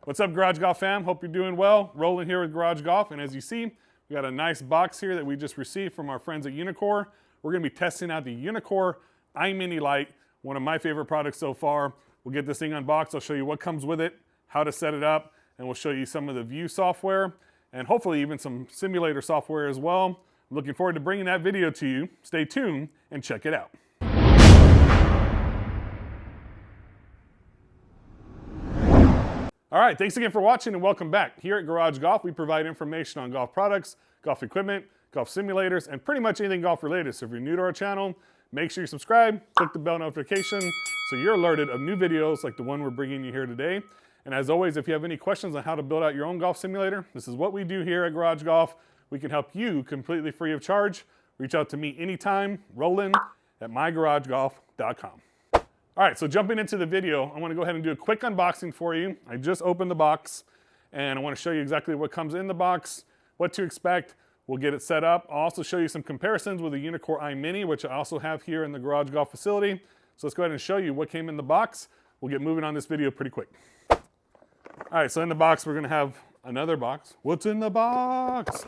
What's up, Garage Golf fam? Hope you're doing well. Rolling here with Garage Golf, and as you see, we got a nice box here that we just received from our friends at Uneekor. We're going to be testing out the Uneekor EYE MINI Lite, one of my favorite products so far. We'll get this thing unboxed. I'll show you what comes with it, how to set it up, and we'll show you some of the view software, and hopefully even some simulator software as well. I'm looking forward to bringing that video to you. Stay tuned and check it out. All right, thanks again for watching and welcome back. Here at Garage Golf, we provide information on golf products, golf equipment, golf simulators, and pretty much anything golf related. So if you're new to our channel, make sure you subscribe, click the bell notification so you're alerted of new videos like the one we're bringing you here today. And as always, if you have any questions on how to build out your own golf simulator, this is what we do here at Garage Golf. We can help you completely free of charge. Reach out to me anytime, Roland at mygaragegolf.com. All right, so jumping into the video, I want to go ahead and do a quick unboxing for you. I just opened the box, and I want to show you exactly what comes in the box, what to expect. We'll get it set up. I'll also show you some comparisons with the Uneekor EYE MINI, which I also have here in the Garage Golf facility. So let's go ahead and show you what came in the box. We'll get moving on this video pretty quick. All right, so in the box, we're going to have another box. What's in the box?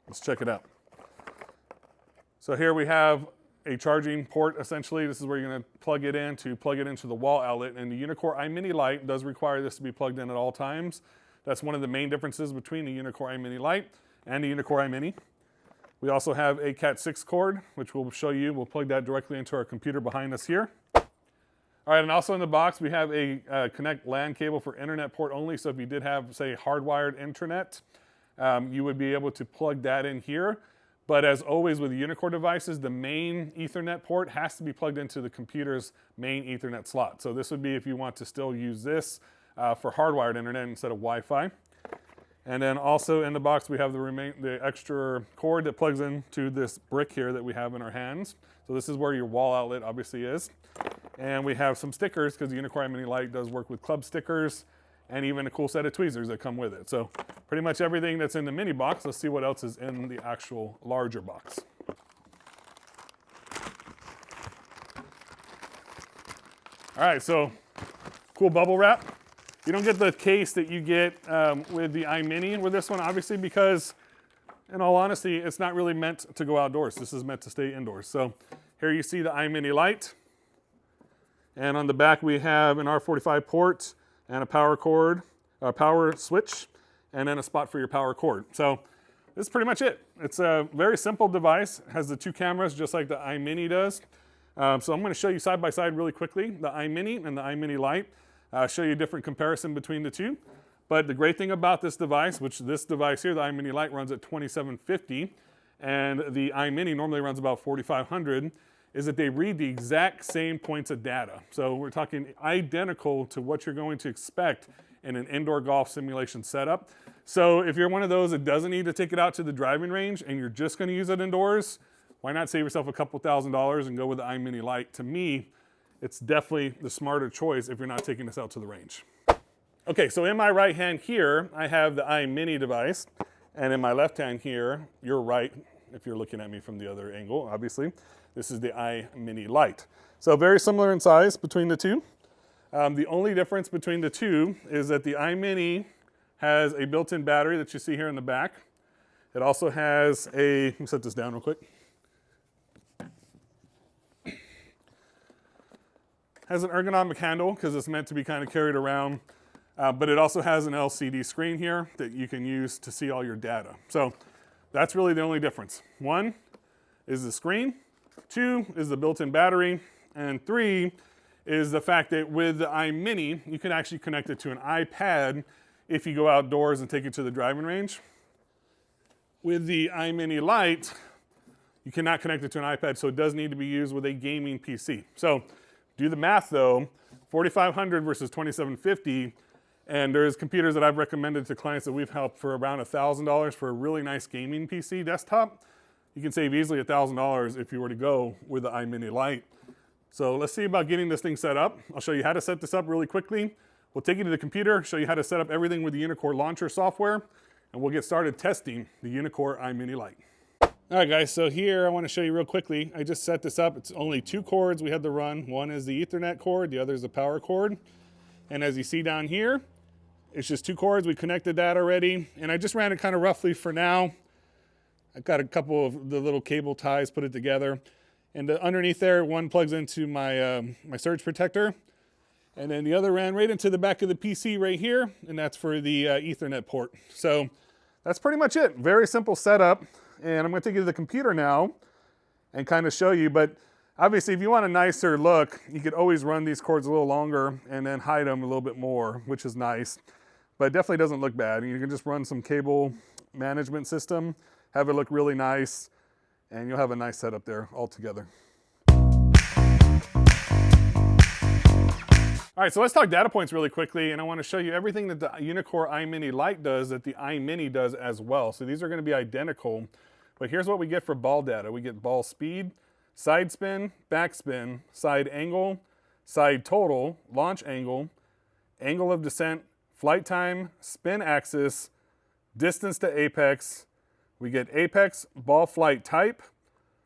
Let's check it out. So here we have a charging port, essentially. This is where you're going to plug it into the wall outlet. And the Uneekor EYE MINI Lite does require this to be plugged in at all times. That's one of the main differences between the Uneekor EYE MINI Lite and the Uneekor EYE MINI. We also have a Cat 6 cord, which we'll show you. We'll plug that directly into our computer behind us here. All right, and also in the box, we have a Connect LAN cable for internet port only. So if you did have, say, hardwired internet, you would be able to plug that in here. But as always with the Uneekor devices, the main Ethernet port has to be plugged into the computer's main Ethernet slot. So this would be if you want to still use this for hardwired internet instead of Wi-Fi. And then also in the box, we have the extra cord that plugs into this brick here that we have in our hands. So this is where your wall outlet obviously is. And we have some stickers because the Uneekor EYE MINI Lite does work with club stickers and even a cool set of tweezers that come with it. So pretty much everything that's in the mini box. Let's see what else is in the actual larger box. All right, so cool bubble wrap. You don't get the case that you get with the EYE MINI with this one, obviously, because in all honesty, it's not really meant to go outdoors. This is meant to stay indoors. So here you see the EYE MINI Lite. And on the back, we have an R45 port and a power cord, a power switch, and then a spot for your power cord. So this is pretty much it. It's a very simple device. It has the two cameras just like the EYE MINI does. So I'm going to show you side by side really quickly, the EYE MINI and the EYE MINI Lite. Show you a different comparison between the two. But the great thing about this device, which this device here, the EYE MINI Lite, runs at 2750, and the EYE MINI normally runs about 4500, is that they read the exact same points of data. So we're talking identical to what you're going to expect in an indoor golf simulation setup. So if you're one of those that doesn't need to take it out to the driving range and you're just going to use it indoors, why not save yourself a couple $1,000s and go with the EYE MINI Lite? To me, it's definitely the smarter choice if you're not taking this out to the range. Okay, so in my right hand here, I have the EYE MINI device, and in my left hand here, you're right, if you're looking at me from the other angle, obviously, this is the EYE MINI Lite. So very similar in size between the two. The only difference between the two is that the EYE MINI has a built-in battery that you see here in the back. It also has a, let me set this down real quick. Has an ergonomic handle because it's meant to be kind of carried around, but it also has an LCD screen here that you can use to see all your data. So that's really the only difference. One is the screen, two is the built-in battery, and three is the fact that with the EYE MINI, you can actually connect it to an iPad if you go outdoors and take it to the driving range. With the EYE MINI Lite, you cannot connect it to an iPad, so it does need to be used with a gaming PC. So do the math though, 4,500 versus 2,750, and there's computers that I've recommended to clients that we've helped for around $1,000 for a really nice gaming PC desktop. You can save easily $1,000 if you were to go with the EYE MINI Lite. So let's see about getting this thing set up. I'll show you how to set this up really quickly. We'll take you to the computer, show you how to set up everything with the Uneekor launcher software, and we'll get started testing the Uneekor EYE MINI Lite. All right, guys, so here I want to show you real quickly. I just set this up. It's only two cords we had to run. One is the Ethernet cord, the other is the power cord. And as you see down here, It's just 2 cords. We connected that already, and I just ran it kind of roughly for now. I've got a couple of the little cable ties, put it together. And underneath there, one plugs into my, my surge protector. And then the other ran right into the back of the PC right here, and that's for the Ethernet port. So that's pretty much it. Very simple setup. And I'm gonna take you to the computer now and kind of show you, but obviously if you want a nicer look, you could always run these cords a little longer and then hide them a little bit more, which is nice, but it definitely doesn't look bad. You can just run some cable management system, have it look really nice, and you'll have a nice setup there all together. All right, so let's talk data points really quickly, and I want to show you everything that the Uneekor EYE MINI Lite does that the EYE MINI does as well. So these are going to be identical, but here's what we get for ball data. We get ball speed, side spin, backspin, side angle, side total, launch angle, angle of descent, flight time, spin axis, distance to apex. We get apex, ball flight type,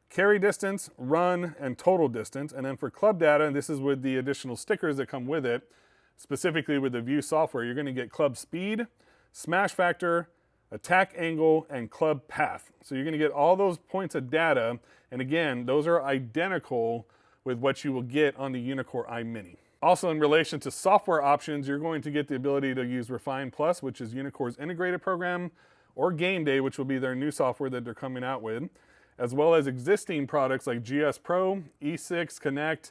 carry distance, run, and total distance. And then for club data, and this is with the additional stickers that come with it, specifically with the View software, you're going to get club speed, smash factor, attack angle, and club path. So you're going to get all those points of data. And again, those are identical with what you will get on the Uneekor EYE MINI. Also, in relation to software options, you're going to get the ability to use Refine Plus, which is Uneekor's integrated program, or Game Day, which will be their new software that they're coming out with, as well as existing products like GSPRO, E6, Connect,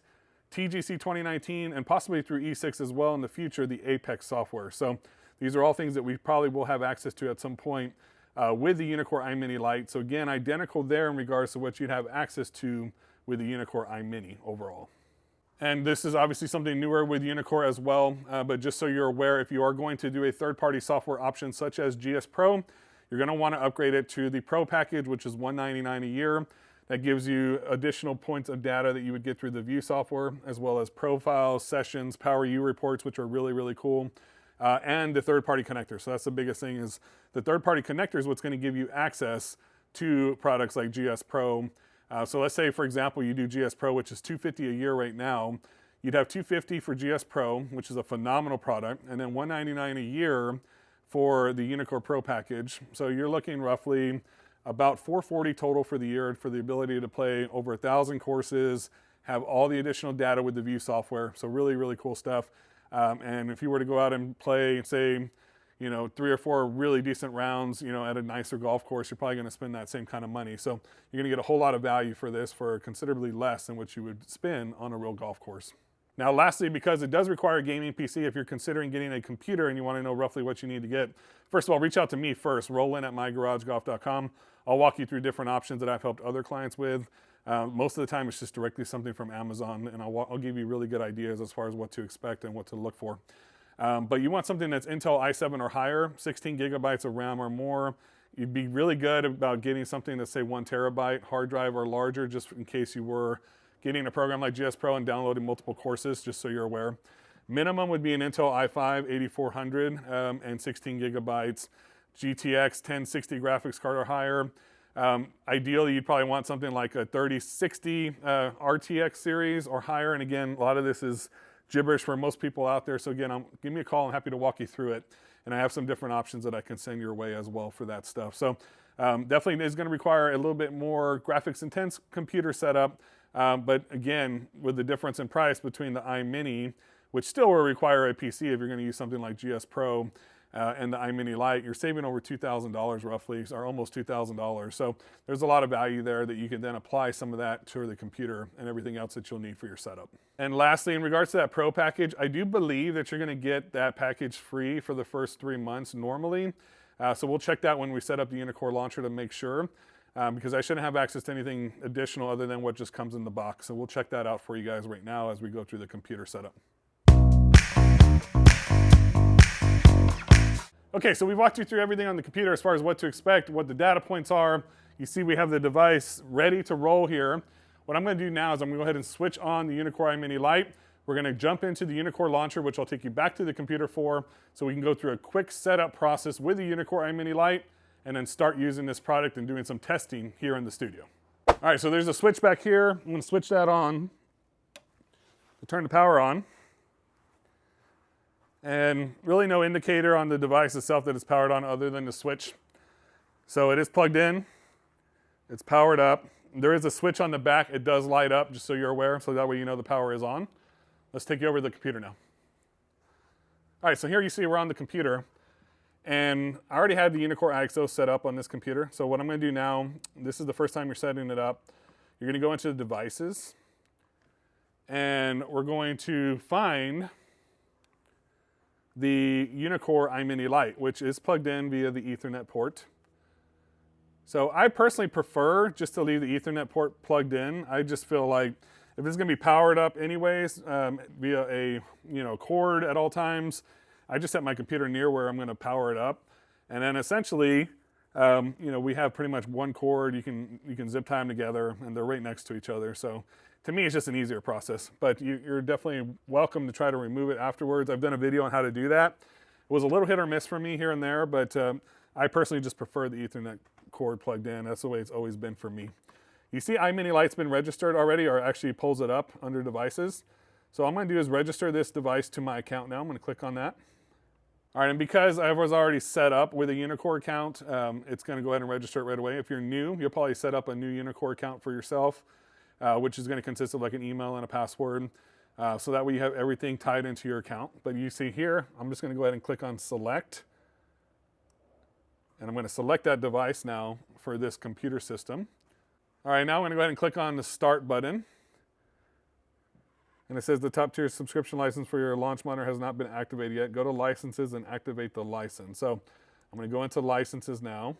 TGC 2019, and possibly through E6 as well in the future, the Apex software. So these are all things that we probably will have access to at some point with the Uneekor EYE MINI Lite. So again, identical there in regards to what you'd have access to with the Uneekor EYE MINI overall. And this is obviously something newer with Uneekor as well, but just so you're aware, if you are going to do a third-party software option such as GSPRO, you're going to want to upgrade it to the Pro package, which is $199 a year. That gives you additional points of data that you would get through the View software, as well as profiles, sessions, Power U reports, which are really, really cool, and the third-party connector. So that's the biggest thing, is the third-party connector is what's going to give you access to products like GSPRO. So let's say, for example, you do GSPRO, which is $250 a year right now. You'd have $250 for GSPRO, which is a phenomenal product, and then $199 a year for the Uneekor Pro package. So you're looking roughly about $440 total for the year for the ability to play over 1,000 courses, have all the additional data with the View software. So really, really cool stuff. And if you were to go out and play, say, 3 or 4 really decent rounds, at a nicer golf course, you're probably going to spend that same kind of money. So you're going to get a whole lot of value for this for considerably less than what you would spend on a real golf course. Now, lastly, because it does require a gaming PC, if you're considering getting a computer and you want to know roughly what you need to get, first of all, reach out to me first, rollin@mygaragegolf.com. I'll walk you through different options that I've helped other clients with. Most of the time, it's just directly something from Amazon, and I'll give you really good ideas as far as what to expect and what to look for. But you want something that's Intel i7 or higher, 16 gigabytes of RAM or more. You'd be really good about getting something that's, say, 1 terabyte hard drive or larger, just in case you were getting a program like GSPRO and downloading multiple courses, just so you're aware. Minimum would be an Intel i5 8400 and 16 gigabytes, GTX 1060 graphics card or higher. Ideally, you'd probably want something like a 3060 RTX series or higher. And again, a lot of this is gibberish for most people out there. So again, give me a call. I'm happy to walk you through it. And I have some different options that I can send your way as well for that stuff. So definitely is going to require a little bit more graphics intense computer setup. But again, with the difference in price between the EYE MINI, which still will require a PC if you're going to use something like GSPRO, and the EYE MINI Lite, you're saving over $2,000 roughly, or almost $2,000. So there's a lot of value there that you can then apply some of that to the computer and everything else that you'll need for your setup. And lastly, in regards to that Pro package, I do believe that you're going to get that package free for the first 3 months normally. So we'll check that when we set up the Uneekor launcher to make sure. Because I shouldn't have access to anything additional other than what just comes in the box. So we'll check that out for you guys right now as we go through the computer setup. Okay, so we've walked you through everything on the computer as far as what to expect, what the data points are. You see we have the device ready to roll here. What I'm going to do now is I'm going to go ahead and switch on the Uneekor EYE MINI Lite. We're going to jump into the Uneekor launcher, which I'll take you back to the computer for, so we can go through a quick setup process with the Uneekor EYE MINI Lite, and then start using this product and doing some testing here in the studio. All right, so there's a switch back here. I'm going to switch that on to turn the power on. and really no indicator on the device itself that it's powered on other than the switch. So it is plugged in, it's powered up. There is a switch on the back, it does light up, just so you're aware, so that way you know the power is on. Let's take you over to the computer now. All right, so here you see we're on the computer, and I already had the Uneekor IXO set up on this computer. So what I'm gonna do now, this is the first time you're setting it up, you're gonna go into the devices, and we're going to find the Uneekor EYE MINI Lite, which is plugged in via the Ethernet port. So I personally prefer just to leave the Ethernet port plugged in. I just feel like if it's gonna be powered up anyways via a cord at all times, I just set my computer near where I'm gonna power it up. And then essentially, we have pretty much one cord, you can zip tie them together and they're right next to each other. So to me, it's just an easier process, but you're definitely welcome to try to remove it afterwards. I've done a video on how to do that. It was a little hit or miss for me here and there, but I personally just prefer the Ethernet cord plugged in. That's the way it's always been for me. You see EYE MINI Lite's been registered already, or actually pulls it up under devices. So all I'm gonna do is register this device to my account now. I'm gonna click on that. All right, and because I was already set up with a Uneekor account, it's gonna go ahead and register it right away. If you're new, you'll probably set up a new Uneekor account for yourself, which is gonna consist of like an email and a password. So that way you have everything tied into your account. But you see here, I'm just gonna go ahead and click on select. And I'm gonna select that device now for this computer system. All right, now I'm gonna go ahead and click on the start button. And it says the top tier subscription license for your launch monitor has not been activated yet. Go to licenses and activate the license. So I'm gonna go into licenses now.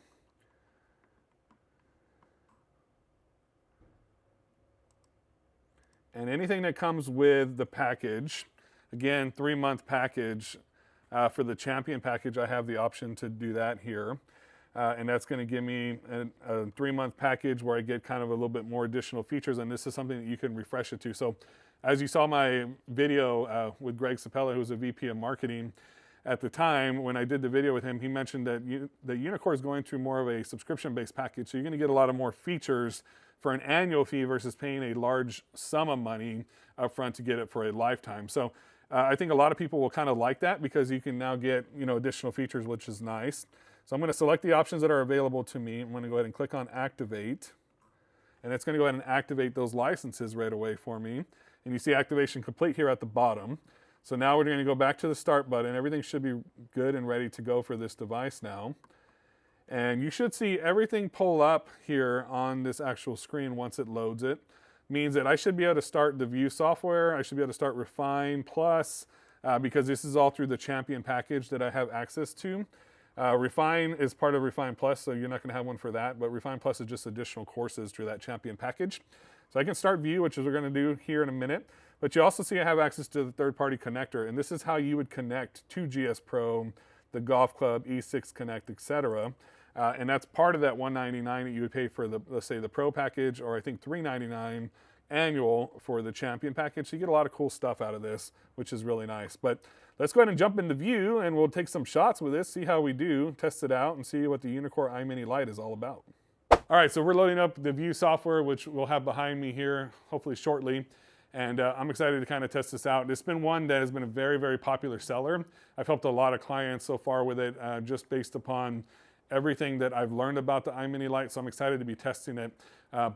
And anything that comes with the package, again, 3-month package, for the Champion package, I have the option to do that here. And that's gonna give me a 3-month package where I get kind of a little bit more additional features, and this is something that you can refresh it to. So as you saw my video with Greg Sapella, who was a VP of marketing at the time, when I did the video with him, he mentioned that the Uneekor is going through more of a subscription-based package, so you're gonna get a lot of more features for an annual fee versus paying a large sum of money up front to get it for a lifetime. So I think a lot of people will kind of like that because you can now get additional features, which is nice. So I'm going to select the options that are available to me. I'm going to go ahead and click on activate, and it's going to go ahead and activate those licenses right away for me. And you see activation complete here at the bottom. So now we're going to go back to the start button. Everything should be good and ready to go for this device now. And you should see everything pull up here on this actual screen once it loads it. Means that I should be able to start the View software. I should be able to start Refine Plus because this is all through the Champion package that I have access to. Refine is part of Refine Plus, so you're not going to have one for that, but Refine Plus is just additional courses through that Champion package. So I can start View, which is what we're going to do here in a minute, but you also see I have access to the third-party connector, and this is how you would connect to GSPRO, the Golf Club, E6 Connect, etc. And that's part of that $199 that you would pay for the, let's say, the Pro package, or I think $399 annual for the Champion package. So you get a lot of cool stuff out of this, which is really nice. But let's go ahead and jump into View, and we'll take some shots with this, see how we do, test it out, and see what the Uneekor EYE MINI Lite is all about. All right, so we're loading up the View software, which we'll have behind me here, hopefully shortly. And I'm excited to kind of test this out. It's been one that has been a very, very popular seller. I've helped a lot of clients so far with it, just based upon everything that I've learned about the EYE MINI Lite, so I'm excited to be testing it.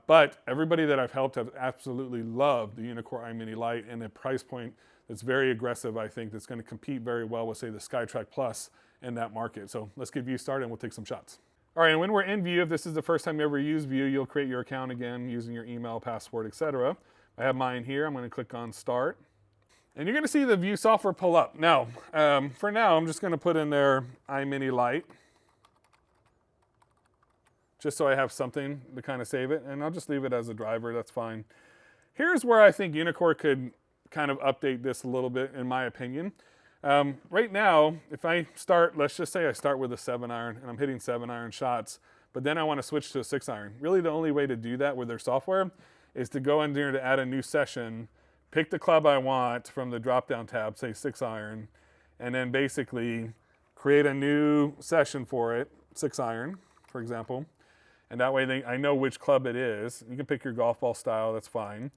But everybody that I've helped have absolutely loved the Uneekor EYE MINI Lite, and a price point that's very aggressive, I think, that's going to compete very well with, say, the SkyTrack Plus in that market. So let's get View started and we'll take some shots. All right, and when we're in View, if this is the first time you ever use View, you'll create your account again using your email, password, etc. I have mine here. I'm going to click on Start. And you're going to see the View software pull up. Now, for now, I'm just going to put in there EYE MINI Lite, just so I have something to kind of save it, and I'll just leave it as a driver, that's fine. Here's where I think Uneekor could kind of update this a little bit, in my opinion. Right now, if I start, let's just say I start with a 7-iron, and I'm hitting 7-iron shots, but then I want to switch to a 6-iron. Really the only way to do that with their software is to go in there to add a new session, pick the club I want from the drop-down tab, say 6-iron, and then basically create a new session for it, 6-iron, for example. And that way I know which club it is. You can pick your golf ball style, that's fine.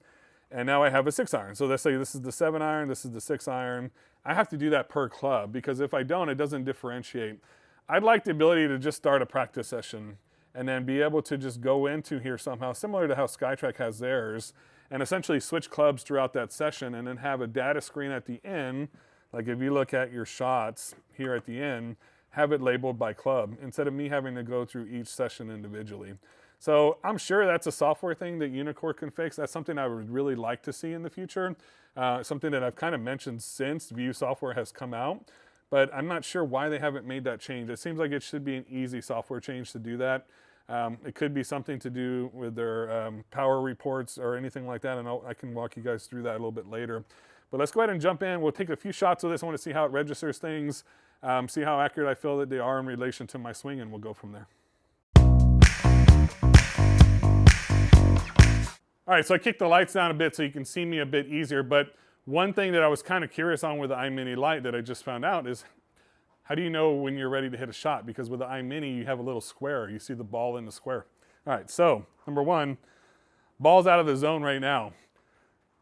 And now I have a 6-iron. So let's say this is the 7-iron, this is the 6-iron. I have to do that per club because if I don't, it doesn't differentiate. I'd like the ability to just start a practice session and then be able to just go into here somehow, similar to how Skytrack has theirs, and essentially switch clubs throughout that session and then have a data screen at the end. Like if you look at your shots here at the end, have it labeled by club instead of me having to go through each session individually. So I'm sure that's a software thing that Uneekor can fix. That's something I would really like to see in the future. Something that I've kind of mentioned since View software has come out, but I'm not sure why they haven't made that change. It seems like it should be an easy software change to do that. It could be something to do with their power reports or anything like that, and I can walk you guys through that a little bit later. But let's go ahead and jump in. We'll take a few shots of this. I want to see how it registers things, see how accurate I feel that they are in relation to my swing, and we'll go from there. All right, so I kicked the lights down a bit so you can see me a bit easier, but one thing that I was kind of curious on with the EYE Mini Lite that I just found out is how do you know when you're ready to hit a shot? Because with the EYE Mini, you have a little square. You see the ball in the square. All right, so number one, ball's out of the zone right now.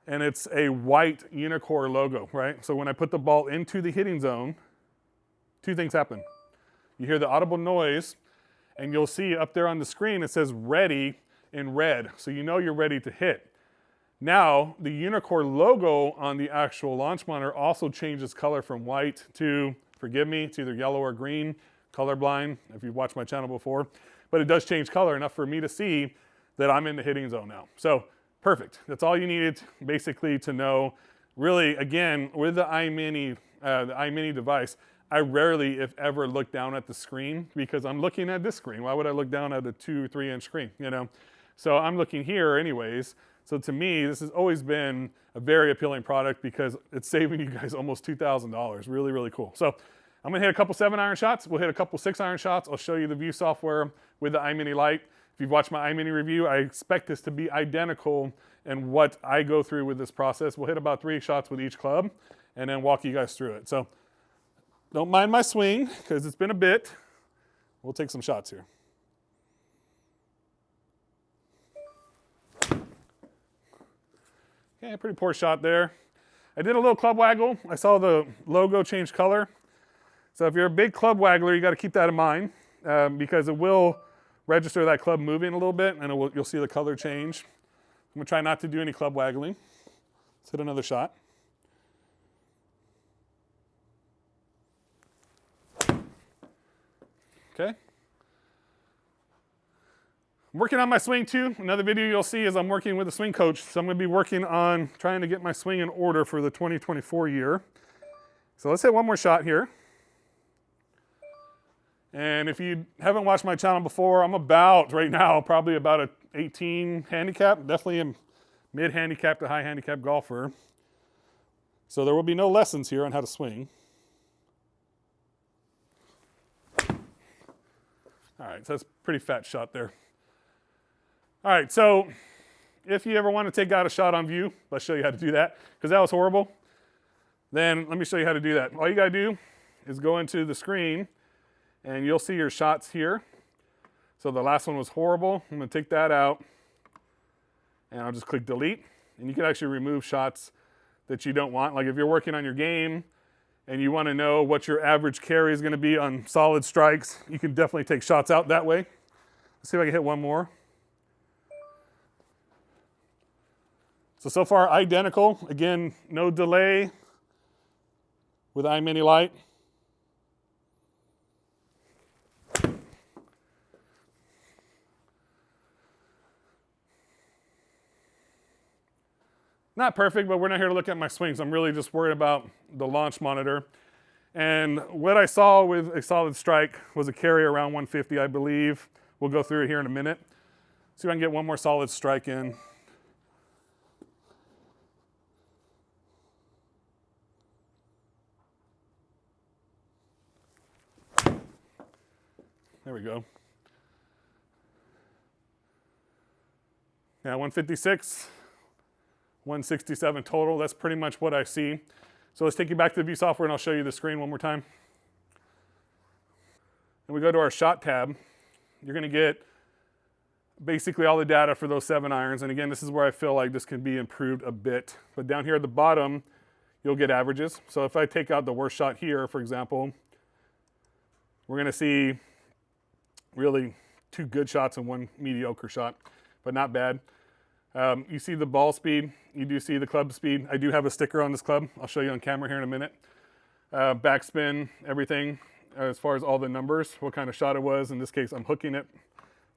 And it's a white Uneekor logo, right? So when I put the ball into the hitting zone, two things happen. You hear the audible noise, and you'll see up there on the screen, it says ready in red. So you know you're ready to hit. Now, the Uneekor logo on the actual launch monitor also changes color from white to, forgive me, it's either yellow or green, colorblind, if you've watched my channel before. But it does change color enough for me to see that I'm in the hitting zone now. So, perfect. That's all you needed basically to know. Really, again, with the EYE Mini device, I rarely, if ever, look down at the screen because I'm looking at this screen. Why would I look down at a 2-3-inch screen, you know? So I'm looking here anyways. So to me, this has always been a very appealing product because it's saving you guys almost $2,000. Really, really cool. So I'm gonna hit a couple 7-iron shots. We'll hit a couple 6-iron shots. I'll show you the View software with the EYE Mini Lite. If you've watched my EYE Mini review, I expect this to be identical in what I go through with this process. We'll hit about 3 shots with each club and then walk you guys through it. So don't mind my swing because it's been a bit. We'll take some shots here. Okay, pretty poor shot there. I did a little club waggle. I saw the logo change color. So if you're a big club waggler, you got to keep that in mind because it will register that club moving a little bit and you'll see the color change. I'm gonna try not to do any club waggling. Let's hit another shot. Okay. I'm working on my swing too. Another video you'll see is I'm working with a swing coach. So I'm gonna be working on trying to get my swing in order for the 2024 year. So let's hit one more shot here. And if you haven't watched my channel before, I'm about, right now, probably about a 18 handicap, definitely a mid-handicap to high-handicap golfer. So there will be no lessons here on how to swing. All right, so that's a pretty fat shot there. All right, so if you ever want to take out a shot on View, let's show you how to do that, because that was horrible. Then let me show you how to do that. All you gotta do is go into the screen and you'll see your shots here. So the last one was horrible. I'm gonna take that out and I'll just click delete. And you can actually remove shots that you don't want. Like if you're working on your game and you wanna know what your average carry is gonna be on solid strikes, you can definitely take shots out that way. Let's see if I can hit one more. So far identical. Again, no delay with EYE Mini Lite. Not perfect, but we're not here to look at my swings. I'm really just worried about the launch monitor. And what I saw with a solid strike was a carry around 150, I believe. We'll go through it here in a minute. See if I can get one more solid strike in. There we go. Yeah, 156, 167 total. That's pretty much what I see. So let's take you back to the View software and I'll show you the screen one more time. And we go to our shot tab. You're gonna get basically all the data for those 7 irons. And again, this is where I feel like this can be improved a bit. But down here at the bottom, you'll get averages. So if I take out the worst shot here, for example, we're going to see really 2 good shots and 1 mediocre shot, but not bad. You see the ball speed. You do see the club speed. I do have a sticker on this club. I'll show you on camera here in a minute. Backspin, everything, as far as all the numbers, what kind of shot it was. In this case, I'm hooking it.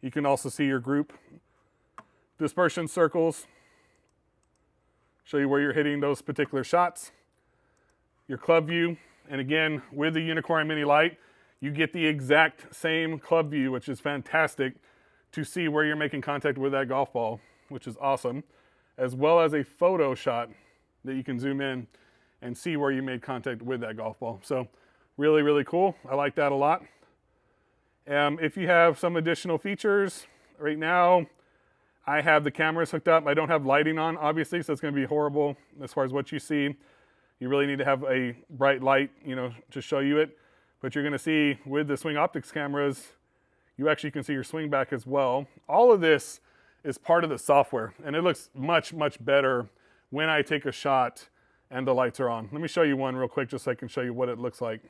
You can also see your group dispersion circles, show you where you're hitting those particular shots, your club view, and again, with the Uneekor EYE Mini Lite, you get the exact same club view, which is fantastic to see where you're making contact with that golf ball, which is awesome, as well as a photo shot that you can zoom in and see where you made contact with that golf ball. So really, really cool. I like that a lot. If you have some additional features, right now I have the cameras hooked up. I don't have lighting on, obviously, so it's going to be horrible as far as what you see. You really need to have a bright light, to show you it. But you're going to see with the swing Optix cameras, you actually can see your swing back as well. All of this is part of the software, and it looks much, much better when I take a shot and the lights are on. Let me show you one real quick just so I can show you what it looks like.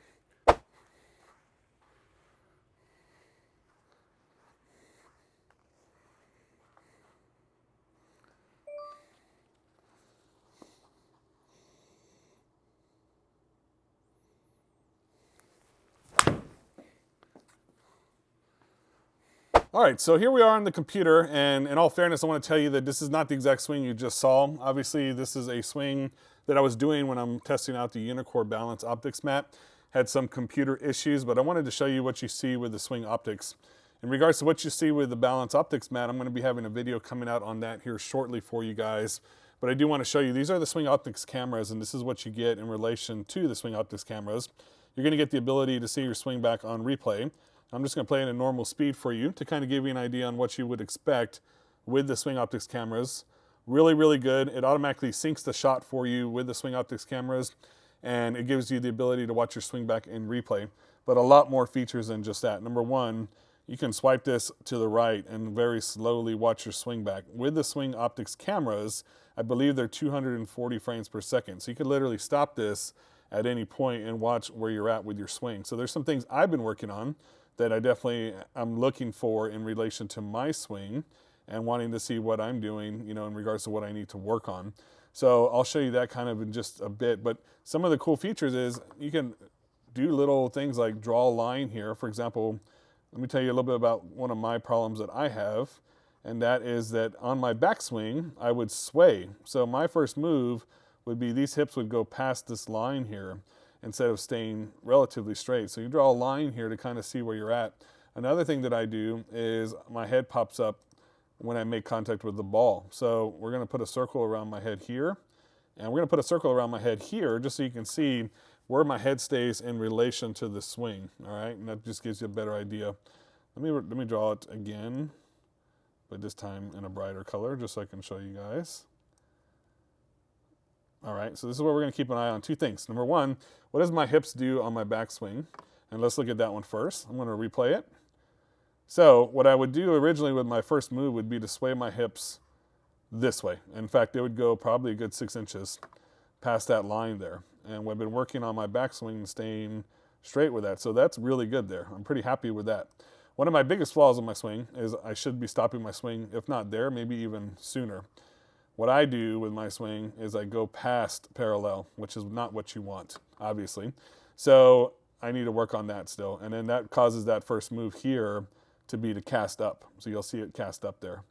All right, so here we are on the computer, and in all fairness, I want to tell you that this is not the exact swing you just saw. Obviously, this is a swing that I was doing when I'm testing out the Uneekor Balance Optix mat. Had some computer issues, but I wanted to show you what you see with the swing Optix. In regards to what you see with the Balance Optix mat, I'm going to be having a video coming out on that here shortly for you guys. But I do want to show you, these are the swing Optix cameras, and this is what you get in relation to the swing Optix cameras. You're going to get the ability to see your swing back on replay. I'm just going to play it at normal speed for you to kind of give you an idea on what you would expect with the swing Optix cameras. Really, really good. It automatically syncs the shot for you with the swing Optix cameras, and it gives you the ability to watch your swing back in replay. But a lot more features than just that. Number one, you can swipe this to the right and very slowly watch your swing back. With the swing Optix cameras, I believe they're 240 frames per second. So you could literally stop this at any point and watch where you're at with your swing. So there's some things I've been working on that I definitely am looking for in relation to my swing and wanting to see what I'm doing, in regards to what I need to work on. So I'll show you that kind of in just a bit. But some of the cool features is you can do little things like draw a line here. For example, let me tell you a little bit about one of my problems that I have, and that is that on my backswing, I would sway. So my first move would be these hips would go past this line here instead of staying relatively straight. So you draw a line here to kind of see where you're at. Another thing that I do is my head pops up when I make contact with the ball. So we're gonna put a circle around my head here, and we're gonna put a circle around my head here just so you can see where my head stays in relation to the swing, all right? And that just gives you a better idea. Let me draw it again, but this time in a brighter color just so I can show you guys. All right, so this is where we're gonna keep an eye on. 2 things. Number one, what does my hips do on my backswing? And let's look at that one first. I'm gonna replay it. So what I would do originally with my first move would be to sway my hips this way. In fact, they would go probably a good 6 inches past that line there. And I've been working on my backswing and staying straight with that. So that's really good there. I'm pretty happy with that. One of my biggest flaws in my swing is I should be stopping my swing, if not there, maybe even sooner. What I do with my swing is I go past parallel, which is not what you want, obviously. So I need to work on that still. And then that causes that first move here to be to cast up. So you'll see it cast up there.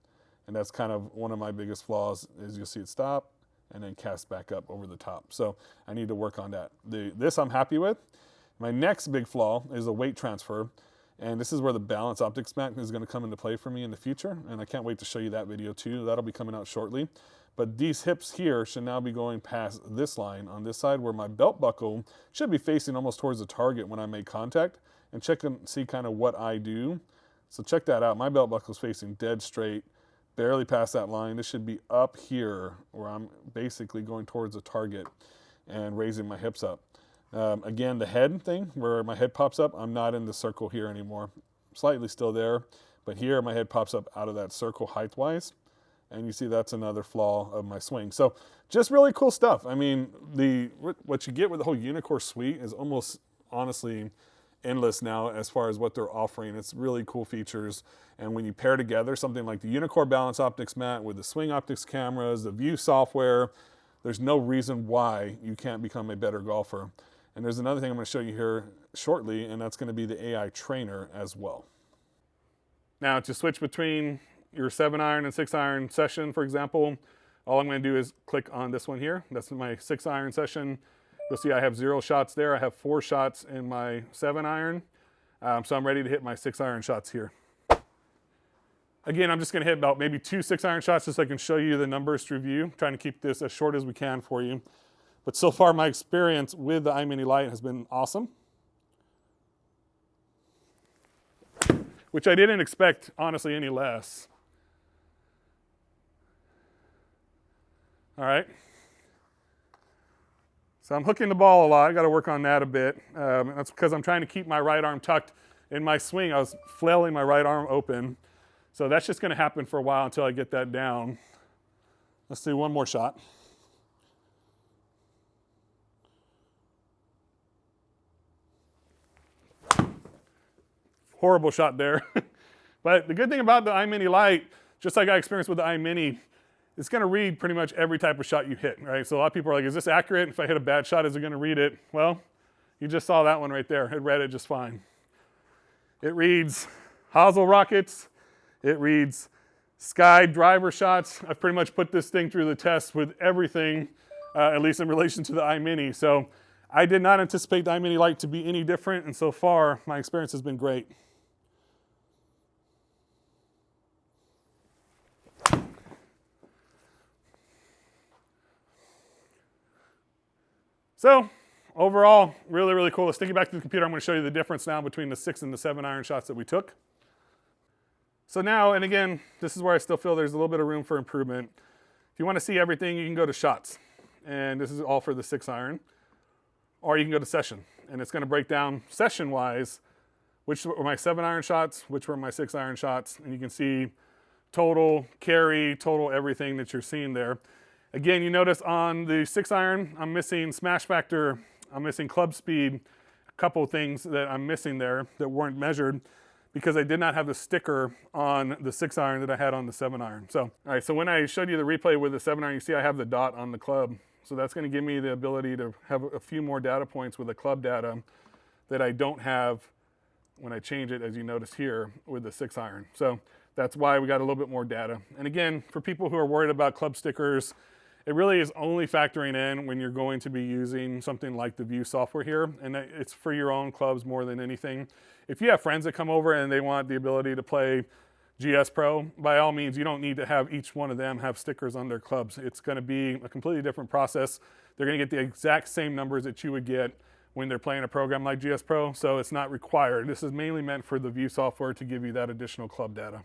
And that's kind of one of my biggest flaws is you'll see it stop and then cast back up over the top. So I need to work on that. This I'm happy with. My next big flaw is the weight transfer. And this is where the Balance Optix mat is going to come into play for me in the future. And I can't wait to show you that video too. That'll be coming out shortly. But these hips here should now be going past this line on this side where my belt buckle should be facing almost towards the target when I make contact. And check and see kind of what I do. So check that out. My belt buckle is facing dead straight, barely past that line. This should be up here where I'm basically going towards the target and raising my hips up. Again, the head thing, where my head pops up, I'm not in the circle here anymore. Slightly still there, But here my head pops up out of that circle height-wise, and you see that's another flaw of my swing. So just really cool stuff. I mean, what you get with the whole Uneekor suite is almost honestly endless now as far as what they're offering. It's really cool features. And when you pair together something like the Uneekor Balance Optics mat with the Swing Optix cameras, the View software, there's no reason why you can't become a better golfer. And there's another thing I'm going to show you here shortly, and that's going to be the AI trainer as well. Now to switch between your 7-iron and 6-iron session, for example, all I'm going to do is click on this one here. That's my 6-iron session. You'll see I have 0 shots there. I have 4 shots in my 7-iron. So I'm ready to hit my 6-iron shots here. Again, I'm just going to hit about maybe 2 6-iron shots just so I can show you the numbers to review. I'm trying to keep this as short as we can for you. But so far my experience with the EYE Mini Lite has been awesome. Which I didn't expect, honestly, any less. All right. So I'm hooking the ball a lot. I got to work on that a bit. That's because I'm trying to keep my right arm tucked in my swing. I was flailing my right arm open. So that's just going to happen for a while until I get that down. Let's do one more shot. Horrible shot there. But the good thing about the EYE Mini Lite, just like I experienced with the EYE Mini, it's going to read pretty much every type of shot you hit, right? So a lot of people are like, is this accurate? If I hit a bad shot, is it going to read it? Well, you just saw that one right there. It read it just fine. It reads hosel rockets. It reads sky driver shots. I've pretty much put this thing through the test with everything, at least in relation to the EYE Mini. So I did not anticipate the EYE Mini Lite to be any different, and so far, my experience has been great. So overall, really, really cool. Let's take it back to the computer. I'm going to show you the difference now between the 6 and the 7-iron shots that we took. So now, and again, this is where I still feel there's a little bit of room for improvement. If you want to see everything, you can go to shots. And this is all for the 6-iron. Or you can go to session. And it's going to break down session-wise which were my 7-iron shots, which were my 6-iron shots. And you can see total carry, total everything that you're seeing there. Again, you notice on the 6-iron, I'm missing smash factor, I'm missing club speed, a couple of things that I'm missing there that weren't measured because I did not have the sticker on the 6-iron that I had on the 7-iron. So, all right, so when I showed you the replay with the 7-iron, you see I have the dot on the club. So that's going to give me the ability to have a few more data points with the club data that I don't have when I change it, as you notice here, with the 6-iron. So that's why we got a little bit more data. And again, for people who are worried about club stickers, it really is only factoring in when you're going to be using something like the View software here, and it's for your own clubs more than anything. If you have friends that come over and they want the ability to play GSPRO, by all means, you don't need to have each one of them have stickers on their clubs. It's going to be a completely different process. They're going to get the exact same numbers that you would get when they're playing a program like GSPRO, so it's not required. This is mainly meant for the View software to give you that additional club data.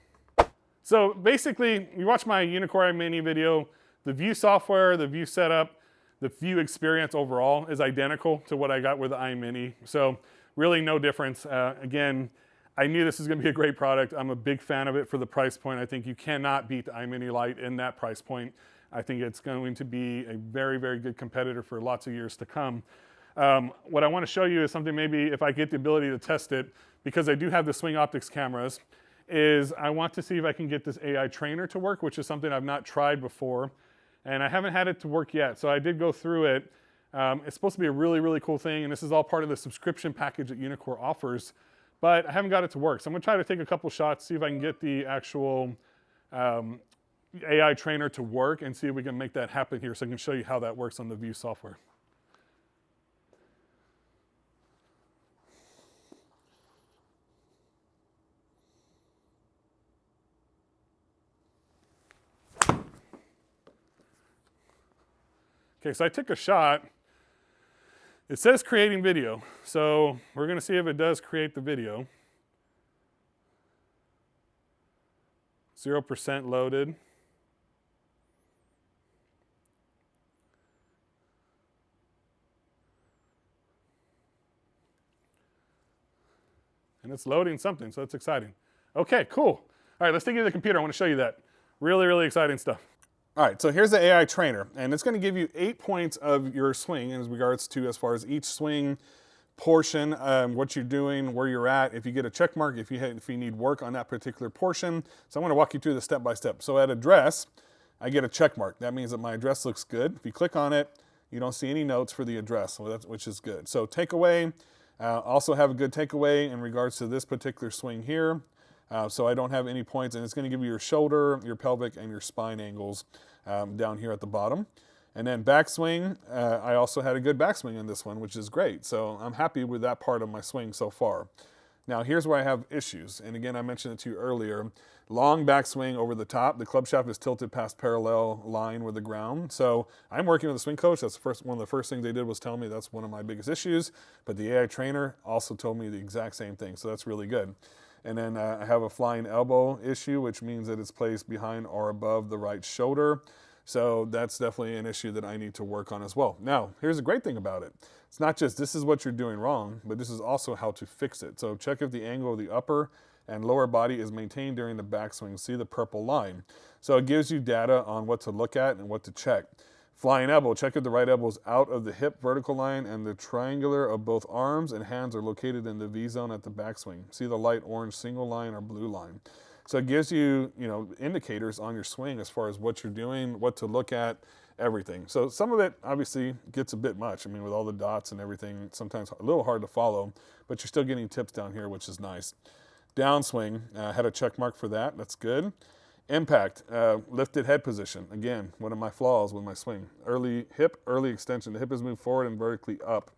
So basically, you watch my Uneekor EYE Mini video, the View software, the View setup, the View experience overall is identical to what I got with the EYE Mini. So really no difference. Again, I knew this was going to be a great product. I'm a big fan of it for the price point. I think you cannot beat the EYE Mini Lite in that price point. I think it's going to be a very, very good competitor for lots of years to come. What I want to show you is something maybe if I get the ability to test it, because I do have the Swing Optix cameras, is I want to see if I can get this AI trainer to work, which is something I've not tried before. And I haven't had it to work yet. So I did go through it. It's supposed to be a really, really cool thing. And this is all part of the subscription package that Uneekor offers. But I haven't got it to work. So I'm going to try to take a couple shots, see if I can get the actual AI trainer to work and see if we can make that happen here so I can show you how that works on the View software. Okay, so I took a shot. It says creating video, so we're going to see if it does create the video. 0% loaded. And it's loading something, so it's exciting. Okay, cool. All right, let's take you to the computer. I want to show you that. Really, really exciting stuff. All right, so here's the AI trainer, and it's going to give you 8 points of your swing in regards to as far as each swing portion, what you're doing, where you're at, if you get a check mark, if you need work on that particular portion. So I'm going to walk you through the step by step. So at address, I get a check mark. That means that my address looks good. If you click on it, you don't see any notes for the address, which is good. So takeaway, also have a good takeaway in regards to this particular swing here. So I don't have any points, and it's going to give you your shoulder, your pelvic, and your spine angles down here at the bottom. And then backswing, I also had a good backswing in this one, which is great. So I'm happy with that part of my swing so far. Now here's where I have issues. And again, I mentioned it to you earlier. Long backswing over the top. The club shaft is tilted past parallel line with the ground. So I'm working with a swing coach. That's one of the first things they did was tell me that's one of my biggest issues. But the AI trainer also told me the exact same thing. So that's really good. And then I have a flying elbow issue, which means that it's placed behind or above the right shoulder. So that's definitely an issue that I need to work on as well. Now, here's the great thing about it. It's not just this is what you're doing wrong, but this is also how to fix it. So check if the angle of the upper and lower body is maintained during the backswing. See the purple line. So it gives you data on what to look at and what to check. Flying elbow, check if the right elbow is out of the hip vertical line and the triangular of both arms and hands are located in the V zone at the backswing. See the light orange single line or blue line. So it gives you, indicators on your swing as far as what you're doing, what to look at, everything. So some of it obviously gets a bit much. I mean, with all the dots and everything, sometimes a little hard to follow, but you're still getting tips down here, which is nice. Downswing, had a check mark for that. That's good. Impact, lifted head position. Again, one of my flaws with my swing. Early hip, early extension. The hip is moved forward and vertically up.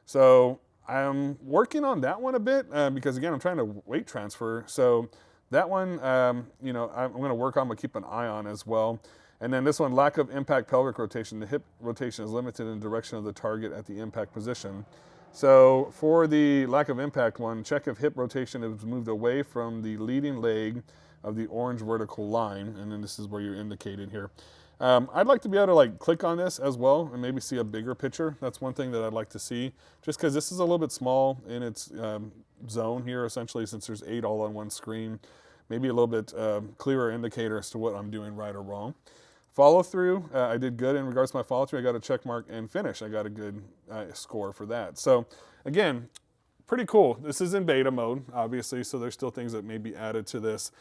So I'm working on that one a bit because, again, I'm trying to weight transfer. So that one, I'm going to work on, but keep an eye on as well. And then this one, lack of impact pelvic rotation. The hip rotation is limited in the direction of the target at the impact position. So for the lack of impact one, check if hip rotation is moved away from the leading leg of the orange vertical line. And then this is where you're indicated here. I'd like to be able to click on this as well and maybe see a bigger picture. That's one thing that I'd like to see, just because this is a little bit small in its zone here, essentially, since there's 8 all on one screen. Maybe a little bit clearer indicator as to what I'm doing right or wrong. Follow through, I did good in regards to my follow through. I got a check mark, and finish, I got a good score for that. So again, pretty cool. This is in beta mode, obviously, so there's still things that may be added to this.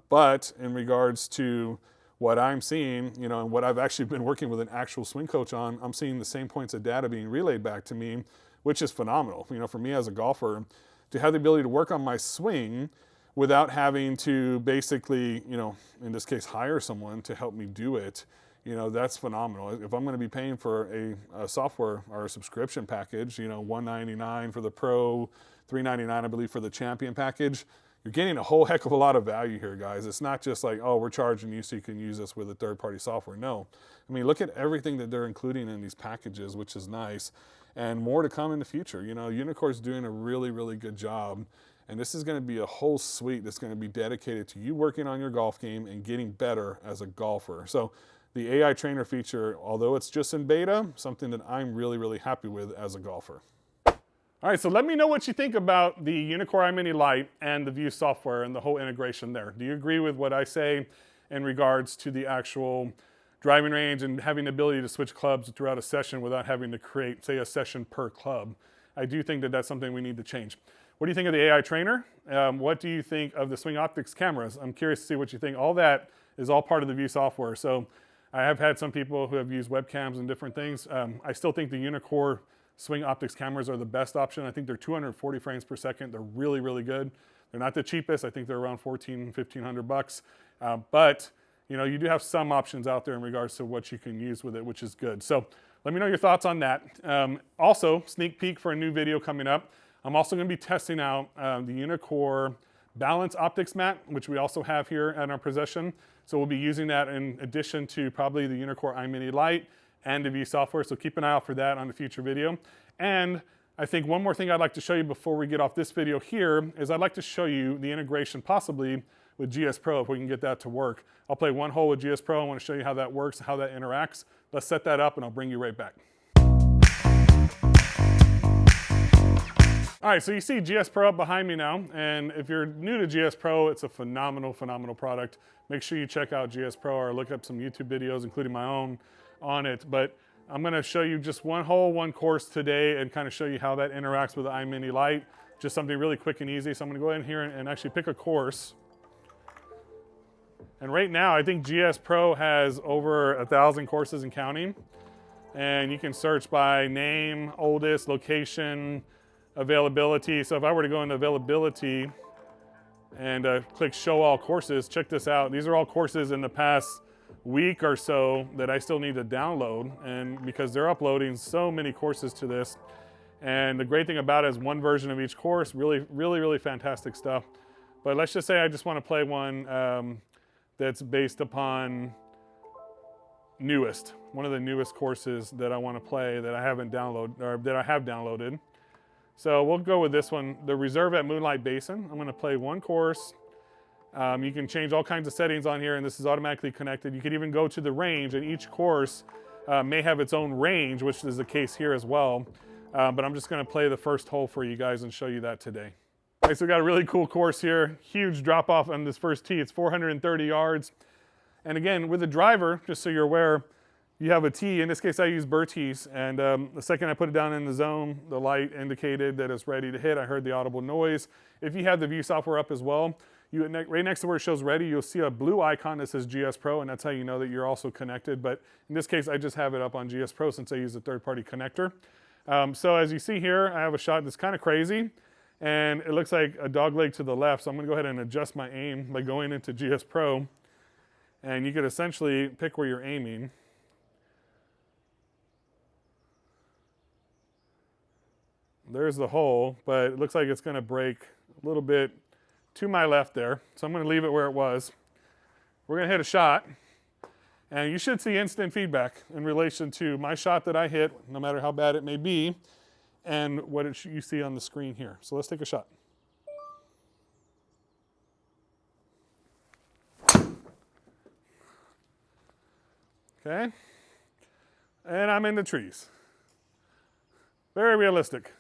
But in regards to what I'm seeing, and what I've actually been working with an actual swing coach on, I'm seeing the same points of data being relayed back to me, which is phenomenal. For me as a golfer, to have the ability to work on my swing without having to basically, in this case, hire someone to help me do it, that's phenomenal. If I'm going to be paying for a software or a subscription package, $199 for the Pro, $399 I believe for the Champion package, you're getting a whole heck of a lot of value here, guys. It's not just like, oh, we're charging you so you can use this with a third-party software. No. I mean, look at everything that they're including in these packages, which is nice, and more to come in the future. Uneekor is doing a really, really good job. And this is going to be a whole suite that's going to be dedicated to you working on your golf game and getting better as a golfer. So the AI trainer feature, although it's just in beta, something that I'm really, really happy with as a golfer. All right, so let me know what you think about the Uneekor EYE MINI Lite and the View software and the whole integration there. Do you agree with what I say in regards to the actual driving range and having the ability to switch clubs throughout a session without having to create, say, a session per club? I do think that that's something we need to change. What do you think of the AI trainer? What do you think of the Swing Optix cameras? I'm curious to see what you think. All that is all part of the View software. So I have had some people who have used webcams and different things. I still think the Uneekor Swing Optix cameras are the best option. I think they're 240 frames per second. They're really, really good. They're not the cheapest. I think they're around $1,500. But you do have some options out there in regards to what you can use with it, which is good. So let me know your thoughts on that. Also, sneak peek for a new video coming up. I'm also going to be testing out the Uneekor Balance Optics mat, which we also have here in our possession. So we'll be using that in addition to probably the Uneekor EYE MINI Lite and the View software. So keep an eye out for that on a future video. And I think one more thing I'd like to show you before we get off this video here is I'd like to show you the integration possibly with GSPRO if we can get that to work. I'll play one hole with GSPRO. I want to show you how that works, how that interacts. Let's set that up and I'll bring you right back. All right, so you see GSPRO up behind me now, and if you're new to GSPRO, it's a phenomenal, phenomenal product. Make sure you check out GSPRO or look up some YouTube videos, including my own, on it. But I'm gonna show you just one course today and kind of show you how that interacts with the EYE Mini Lite. Just something really quick and easy. So I'm gonna go ahead in here and actually pick a course. And right now, I think GSPRO has over 1,000 courses and counting. And you can search by name, oldest, location, availability. So if I were to go into availability and click show all courses, check this out. These are all courses in the past week or so that I still need to download, and because they're uploading so many courses to this. And the great thing about it is one version of each course, really fantastic stuff. But let's just say I just want to play one that's based upon one of the newest courses that I want to play that I haven't downloaded, or that I have downloaded. So we'll go with this one, the Reserve at Moonlight Basin. I'm gonna play one course. You can change all kinds of settings on here, and this is automatically connected. You can even go to the range, and each course may have its own range, which is the case here as well. But I'm just gonna play the first hole for you guys and show you that today. All right, so we got a really cool course here. Huge drop off on this first tee. It's 430 yards. And again, with the driver, just so you're aware, you have a tee. In this case, I use burr tees. And the second I put it down in the zone, the light indicated that it's ready to hit. I heard the audible noise. If you have the view software up as well, right next to where it shows ready, you'll see a blue icon that says GSPRO, and that's how you know that you're also connected. But in this case, I just have it up on GSPRO since I use a third-party connector. So as you see here, I have a shot that's kind of crazy, and it looks like a dog leg to the left. So I'm gonna go ahead and adjust my aim by going into GSPRO, and you could essentially pick where you're aiming. There's the hole, but it looks like it's gonna break a little bit to my left there. So I'm gonna leave it where it was. We're gonna hit a shot, and you should see instant feedback in relation to my shot that I hit, no matter how bad it may be, and what you see on the screen here. So let's take a shot. Okay, and I'm in the trees. Very realistic.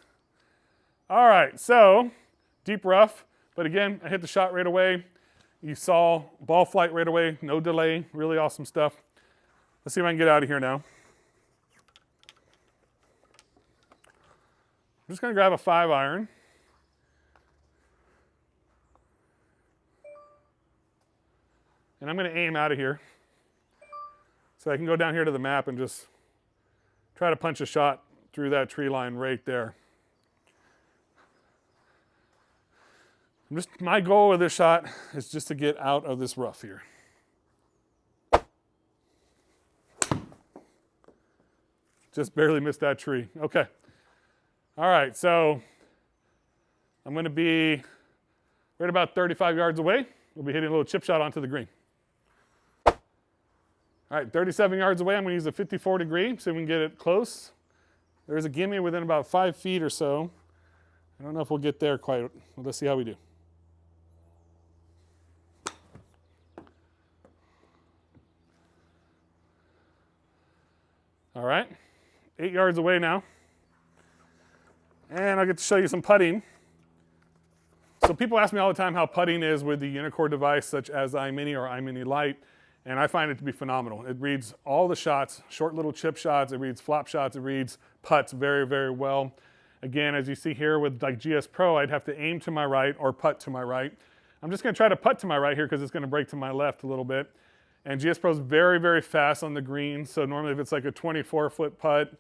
All right, so deep rough, but again, I hit the shot right away. You saw ball flight right away, no delay, really awesome stuff. Let's see if I can get out of here now. I'm just gonna grab a 5-iron. And I'm gonna aim out of here. So I can go down here to the map and just try to punch a shot through that tree line right there. My goal with this shot is just to get out of this rough here. Just barely missed that tree. Okay. All right, so I'm gonna be right about 35 yards away. We'll be hitting a little chip shot onto the green. All right, 37 yards away, I'm gonna use a 54 degree so we can get it close. There's a gimme within about 5 feet or so. I don't know if we'll get there quite. Let's see how we do. All right, 8 yards away now. And I'll get to show you some putting. So people ask me all the time how putting is with the Uneekor device, such as EYE Mini or EYE Mini Lite, and I find it to be phenomenal. It reads all the shots, short little chip shots, it reads flop shots, it reads putts very well. Again, as you see here with like GSPRO, I'd have to aim to my right or putt to my right. I'm just gonna try to putt to my right here because it's gonna break to my left a little bit. And GSPRO is very fast on the green. So normally if it's like a 24-foot putt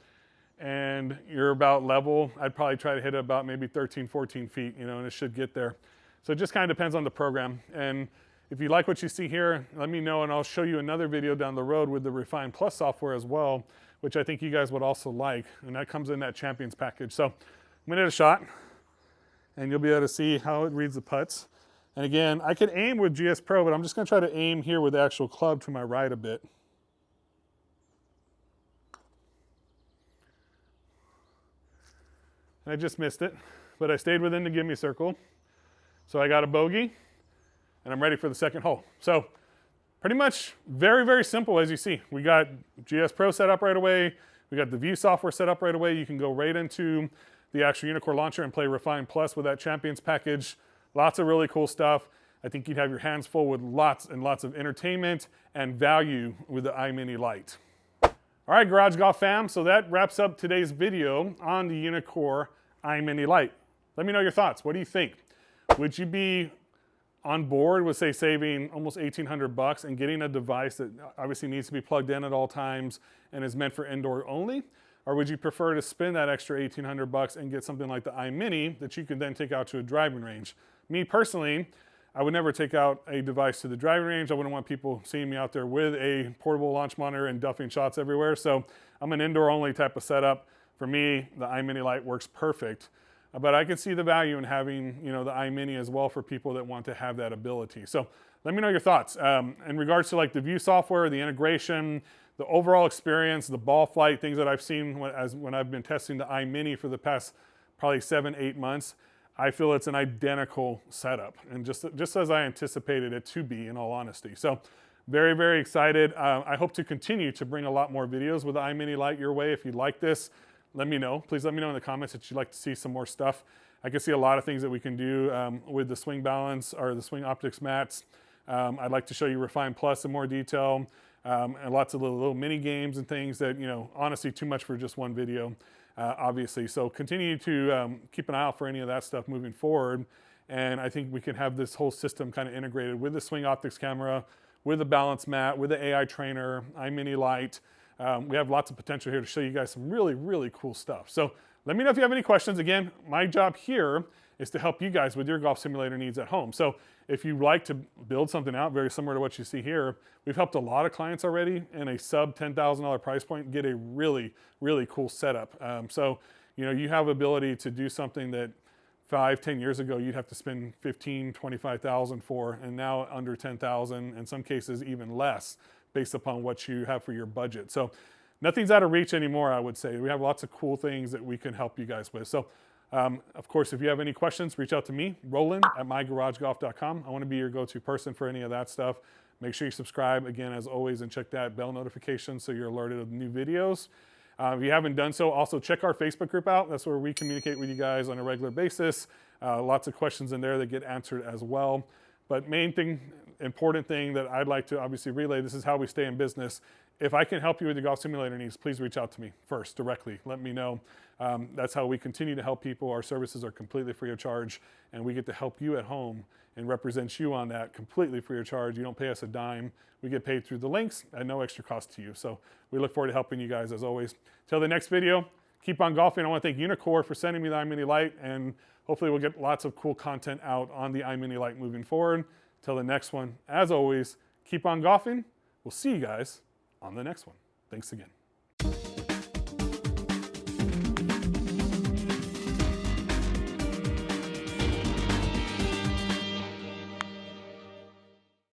and you're about level, I'd probably try to hit it about maybe 13, 14 feet, and it should get there. So it just kind of depends on the program. And if you like what you see here, let me know and I'll show you another video down the road with the Refine Plus software as well, which I think you guys would also like. And that comes in that Champions package. So I'm gonna hit a shot and you'll be able to see how it reads the putts. And again, I could aim with GSPRO, but I'm just gonna try to aim here with the actual club to my right a bit. And I just missed it, but I stayed within the gimme circle. So I got a bogey, and I'm ready for the second hole. So pretty much very simple as you see. We got GSPRO set up right away. We got the view software set up right away. You can go right into the actual Uneekor launcher and play Refine Plus with that Champions package. Lots of really cool stuff. I think you'd have your hands full with lots and lots of entertainment and value with the EYE Mini Lite. All right, Garage Golf fam, so that wraps up today's video on the Uneekor EYE Mini Lite. Let me know your thoughts. What do you think? Would you be on board with, say, saving almost $1,800 and getting a device that obviously needs to be plugged in at all times and is meant for indoor only? Or would you prefer to spend that extra $1,800 and get something like the EYE Mini that you can then take out to a driving range? Me personally, I would never take out a device to the driving range. I wouldn't want people seeing me out there with a portable launch monitor and duffing shots everywhere. So I'm an indoor only type of setup. For me, the EYE Mini Lite works perfect. But I can see the value in having, the EYE Mini as well for people that want to have that ability. So let me know your thoughts. In regards to like the view software, the integration, the overall experience, the ball flight, things that I've seen when I've been testing the EYE Mini for the past probably 7-8 months, I feel it's an identical setup, and just as I anticipated it to be, in all honesty. So very, very excited. I hope to continue to bring a lot more videos with the EYE Mini Lite your way. If you like this, let me know. Please let me know in the comments that you'd like to see some more stuff. I can see a lot of things that we can do with the swing balance or the swing optics mats. I'd like to show you Refine Plus in more detail, and lots of little mini games and things that, honestly, too much for just one video, obviously. So continue to keep an eye out for any of that stuff moving forward. And I think we can have this whole system kind of integrated with the swing Optix camera, with the balance mat, with the AI trainer, EYE Mini Lite. We have lots of potential here to show you guys some really, really cool stuff. So let me know if you have any questions. Again, my job here is to help you guys with your golf simulator needs at home. So if you'd like to build something out very similar to what you see here, we've helped a lot of clients already in a sub $10,000 price point get a really, really cool setup. So, you have ability to do something that 5-10 years ago you'd have to spend $15,000, $25,000 for, and now under $10,000, in some cases even less, based upon what you have for your budget. So nothing's out of reach anymore, I would say. We have lots of cool things that we can help you guys with. So of course, if you have any questions, reach out to me, Roland@mygaragegolf.com. I want to be your go-to person for any of that stuff. Make sure you subscribe, again, as always, and check that bell notification so you're alerted of new videos. If you haven't done so, also check our Facebook group out. That's where we communicate with you guys on a regular basis. Lots of questions in there that get answered as well. But main thing, important thing that I'd like to obviously relay, this is how we stay in business. If I can help you with your golf simulator needs, please reach out to me first directly. Let me know. That's how we continue to help people. Our services are completely free of charge, and we get to help you at home and represent you on that completely free of charge. You don't pay us a dime. We get paid through the links at no extra cost to you. So we look forward to helping you guys as always. Till the next video, keep on golfing. I want to thank Uneekor for sending me the EYE Mini Lite, and hopefully we'll get lots of cool content out on the EYE Mini Lite moving forward. Till the next one, as always, keep on golfing. We'll see you guys on the next one. Thanks again.